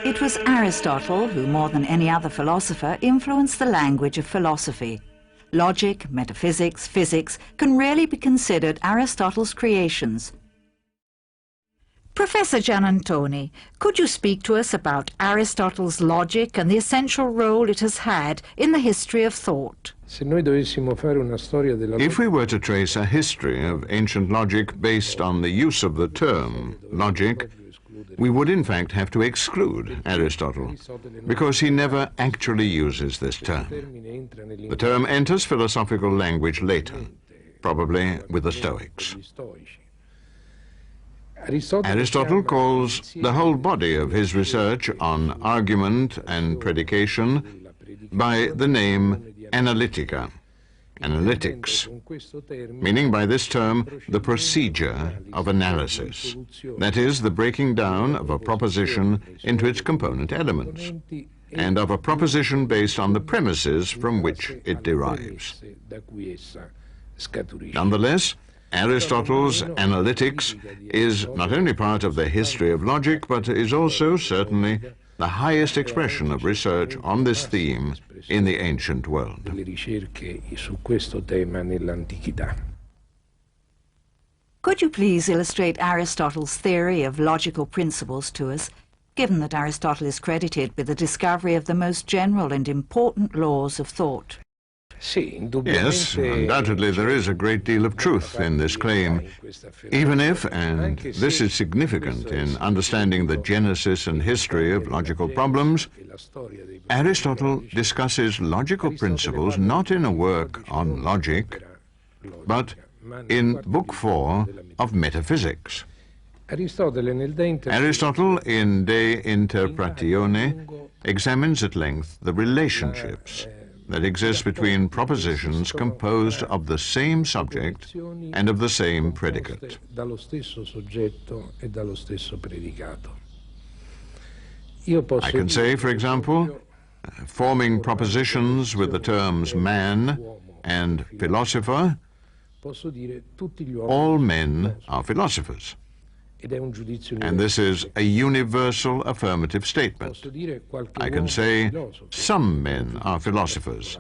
It was Aristotle who, more than any other philosopher, influenced the language of philosophy. Logic, metaphysics, physics can really be considered Aristotle's creations. Professor Giannantoni, could you speak to us about Aristotle's logic and the essential role it has had in the history of thought? If we were to trace a history of ancient logic based on the use of the term logic, we would in fact have to exclude Aristotle, because he never actually uses this term. The term enters philosophical language later, probably with the Stoics. Aristotle calls the whole body of his research on argument and predication by the name analytica, analytics, meaning by this term the procedure of analysis, that is, the breaking down of a proposition into its component elements, and of a proposition based on the premises from which it derives. Nonetheless, Aristotle's analytics is not only part of the history of logic, but is also certainly the highest expression of research on this theme in the ancient world. Could you please illustrate Aristotle's theory of logical principles to us, given that Aristotle is credited with the discovery of the most general and important laws of thought? Yes, undoubtedly there is a great deal of truth in this claim, even if, and this is significant in understanding the genesis and history of logical problems, Aristotle discusses logical principles not in a work on logic, but in Book 4 of Metaphysics. Aristotle, in De Interpretione, examines at length the relationships that exist between propositions composed of the same subject and of the same predicate. I can say, for example, forming propositions with the terms man and philosopher, all men are philosophers. And this is a universal affirmative statement. I can say, some men are philosophers,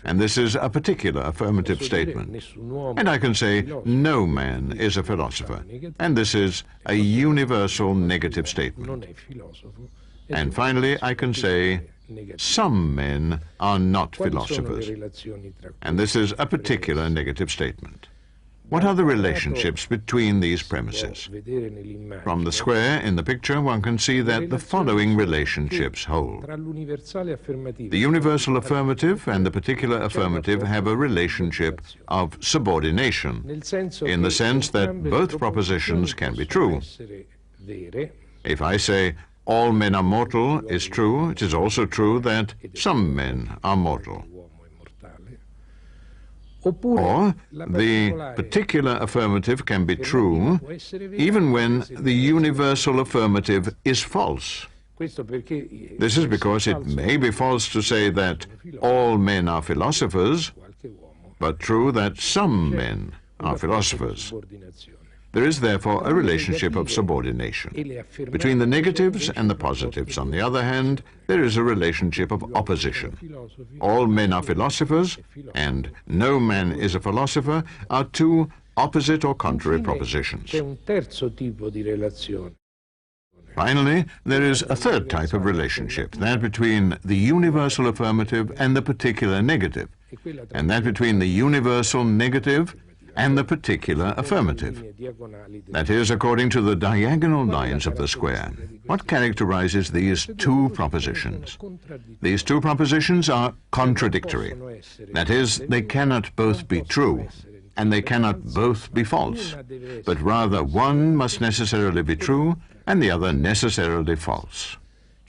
and this is a particular affirmative statement. And I can say, no man is a philosopher, and this is a universal negative statement. And finally, I can say, some men are not philosophers, and this is a particular negative statement. What are the relationships between these premises? From the square in the picture, one can see that the following relationships hold. The universal affirmative and the particular affirmative have a relationship of subordination, in the sense that both propositions can be true. If I say, all men are mortal is true, it is also true that some men are mortal. Or the particular affirmative can be true even when the universal affirmative is false. This is because it may be false to say that all men are philosophers, but true that some men are philosophers. There is therefore a relationship of subordination. Between the negatives and the positives, on the other hand, there is a relationship of opposition. All men are philosophers, and no man is a philosopher, are two opposite or contrary propositions. Finally, there is a third type of relationship, that between the universal affirmative and the particular negative, and that between the universal negative and the particular affirmative. That is, according to the diagonal lines of the square. What characterizes these two propositions? These two propositions are contradictory. That is, they cannot both be true, and they cannot both be false, but rather one must necessarily be true, and the other necessarily false.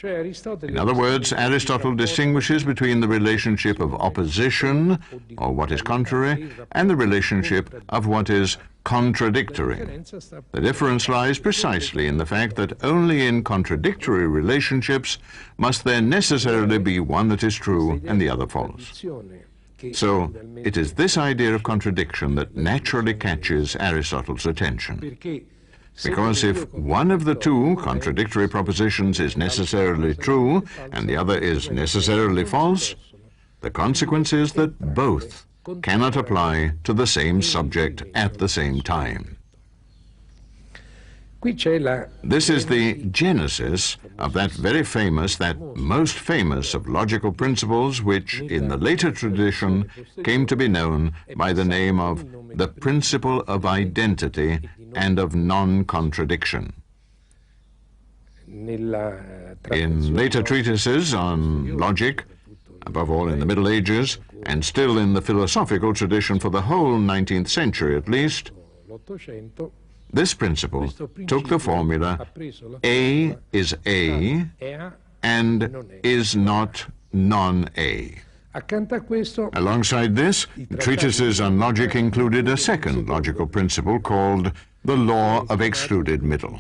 In other words, Aristotle distinguishes between the relationship of opposition, or what is contrary, and the relationship of what is contradictory. The difference lies precisely in the fact that only in contradictory relationships must there necessarily be one that is true and the other false. So it is this idea of contradiction that naturally catches Aristotle's attention. Because if one of the two contradictory propositions is necessarily true and the other is necessarily false, the consequence is that both cannot apply to the same subject at the same time. This is the genesis of that very famous, that most famous of logical principles which, in the later tradition, came to be known by the name of the principle of identity and of non-contradiction. In later treatises on logic, above all in the Middle Ages, and still in the philosophical tradition for the whole 19th century at least, this principle took the formula A is A and is not non-A. Alongside this, treatises on logic included a second logical principle called the law of excluded middle.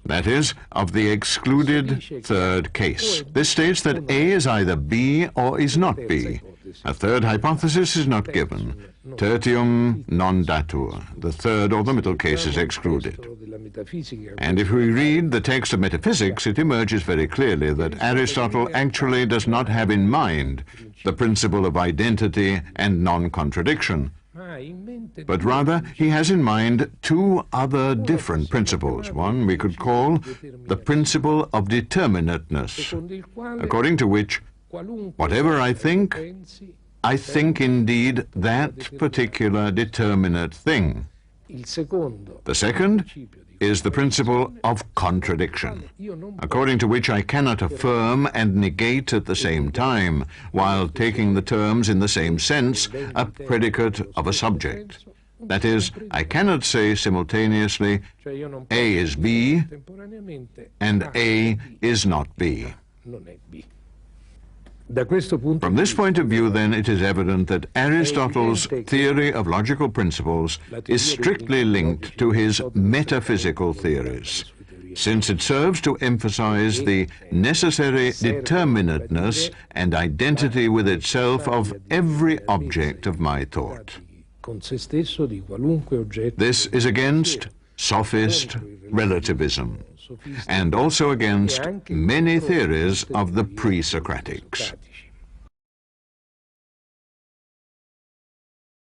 That is, of the excluded third case. This states that A is either B or is not B. A third hypothesis is not given. Tertium non datur. The third or the middle case is excluded. And if we read the text of metaphysics, it emerges very clearly that Aristotle actually does not have in mind the principle of identity and non-contradiction, but rather he has in mind two other different principles. One we could call the principle of determinateness, according to which whatever I think indeed that particular determinate thing. The second is the principle of contradiction, according to which I cannot affirm and negate at the same time, while taking the terms in the same sense, a predicate of a subject. That is, I cannot say simultaneously, A is B and A is not B. From this point of view, then, it is evident that Aristotle's theory of logical principles is strictly linked to his metaphysical theories, since it serves to emphasize the necessary determinateness and identity with itself of every object of my thought. This is against sophist relativism, and also against many theories of the pre-Socratics.